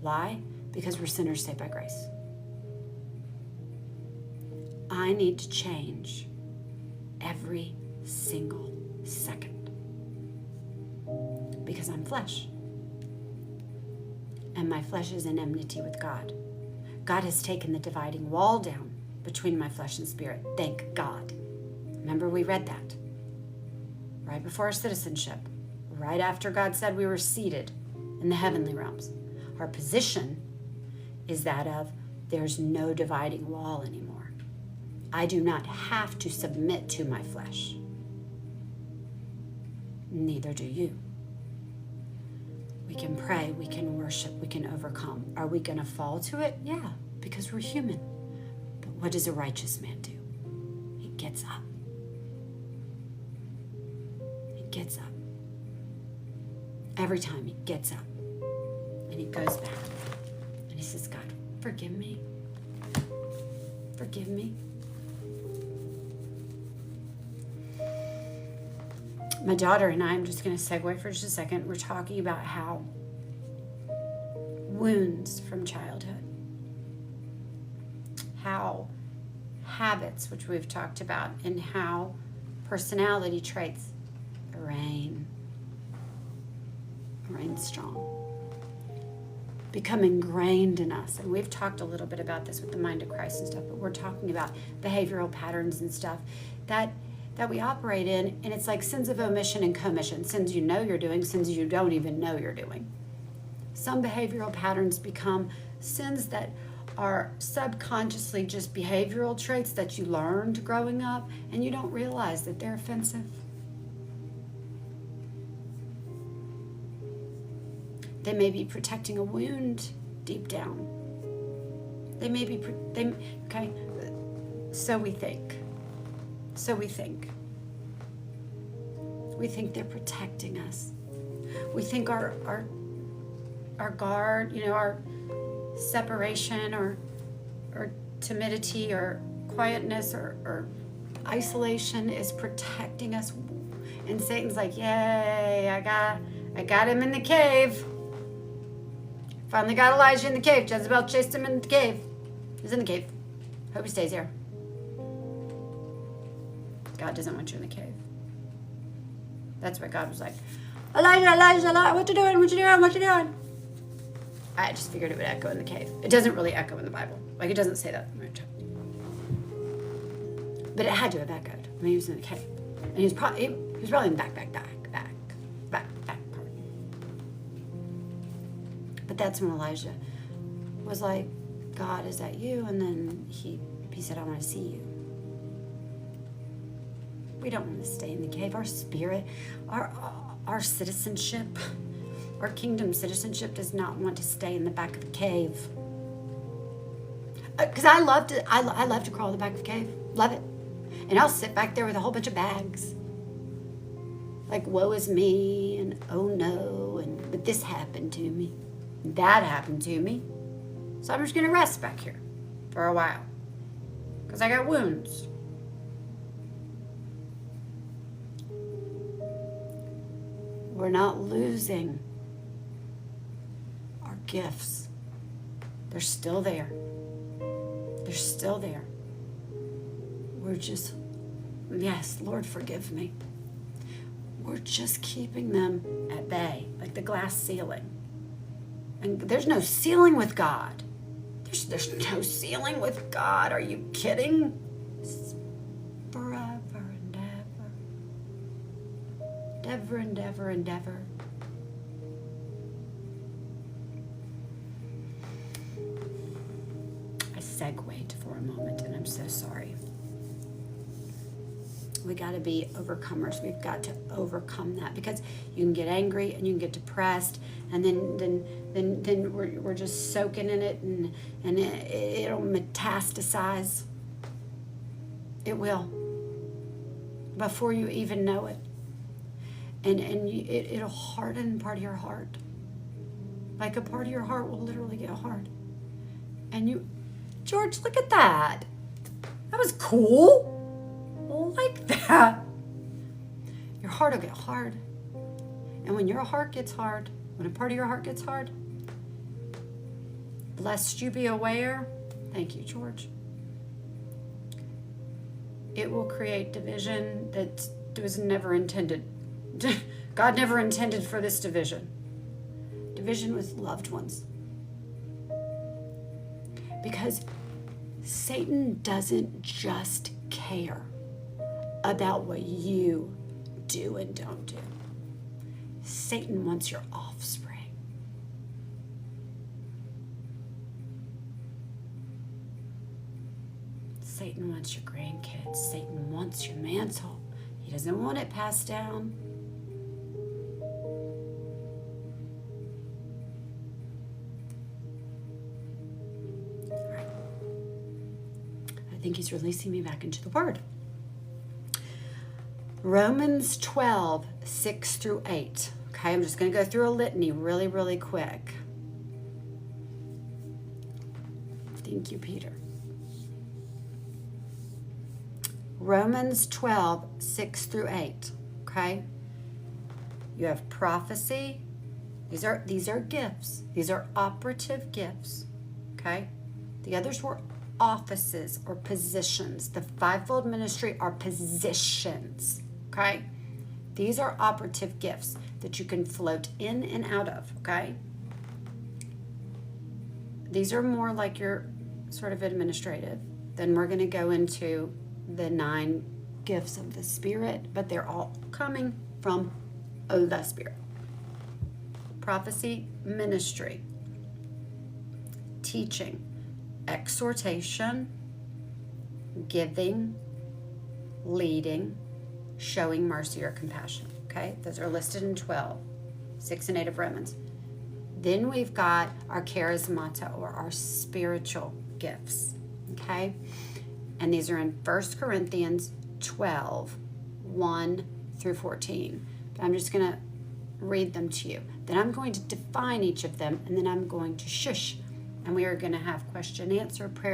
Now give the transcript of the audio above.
Why? Because we're sinners saved by grace. I need to change every single second because I'm flesh. And my flesh is in enmity with God. God has taken the dividing wall down between my flesh and spirit. Thank God. Remember, we read that right before our citizenship, right after God said we were seated in the heavenly realms. Our position is that of there's no dividing wall anymore. I do not have to submit to my flesh. Neither do you. We can pray, we can worship, we can overcome. Are we going to fall to it? Yeah, because we're human. But what does a righteous man do? He gets up. He gets up. Every time he gets up and he goes back and he says, God, forgive me. Forgive me. My daughter and I, I'm just going to segue for just a second. We're talking about how wounds from childhood, how habits, which we've talked about, and how personality traits reign strong, become ingrained in us. And we've talked a little bit about this with the mind of Christ and stuff, but we're talking about behavioral patterns and stuff that we operate in, and it's like sins of omission and commission. Sins you know you're doing, sins you don't even know you're doing. Some behavioral patterns become sins that are subconsciously just behavioral traits that you learned growing up, and you don't realize that they're offensive. They may be protecting a wound deep down. They may be, okay, so we think. We think they're protecting us. We think our guard, our separation or timidity or quietness or isolation is protecting us. And Satan's like, yay, I got him in the cave. Finally got Elijah in the cave. Jezebel chased him in the cave. He's in the cave. Hope he stays here. God doesn't want you in the cave. That's why God was like, Elijah, what you doing? I just figured it would echo in the cave. It doesn't really echo in the Bible. Like, it doesn't say that. But it had to have echoed when he was in the cave. And he was probably in the back part. But that's when Elijah was like, God, is that you? And then he said, I want to see you. We don't want to stay in the cave. Our spirit, our citizenship, our kingdom citizenship does not want to stay in the back of the cave. Because I love to crawl in the back of the cave. Love it. And I'll sit back there with a whole bunch of bags. Like, woe is me, and oh no, but this happened to me. And that happened to me. So I'm just going to rest back here for a while. Because I got wounds. We're not losing our gifts. They're still there. They're still there. We're just, yes, Lord, forgive me. We're just keeping them at bay, like the glass ceiling. And there's no ceiling with God. There's no ceiling with God. Are you kidding? It's forever and ever. Ever and ever and ever. I segued for a moment, and I'm so sorry. We got to be overcomers. We've got to overcome that, because you can get angry and you can get depressed, and then we're just soaking in it, and it'll metastasize. It will, before you even know it. And it'll harden part of your heart. Like, a part of your heart will literally get hard. And George, look at that. That was cool. Like that. Your heart will get hard. And when your heart gets hard, when a part of your heart gets hard, lest you be aware, thank you, George, it will create division that was never intended. God never intended for this division. Division with loved ones. Because Satan doesn't just care about what you do and don't do. Satan wants your offspring. Satan wants your grandkids. Satan wants your mantle. He doesn't want it passed down. All right. I think he's releasing me back into the Word. Romans 12, 6 through 8. Okay, I'm just going to go through a litany really, really quick. Thank you, Peter. Romans 12, 6 through 8. Okay? You have prophecy. These are gifts. These are operative gifts. Okay? The others were offices or positions. The fivefold ministry are positions. Okay? These are operative gifts that you can float in and out of. Okay? These are more like your sort of administrative. Then we're going to go into the 9 gifts of the Spirit, but they're all coming from the Spirit. Prophecy, ministry, teaching, exhortation, giving, leading, showing mercy or compassion. Okay, those are listed in 12, 6 and 8 of Romans. Then we've got our charismata, or our spiritual gifts. Okay, and these are in 1 Corinthians 12, 1 through 14. But I'm just going to read them to you. Then I'm going to define each of them, and then I'm going to shush. And we are going to have question, answer, prayer,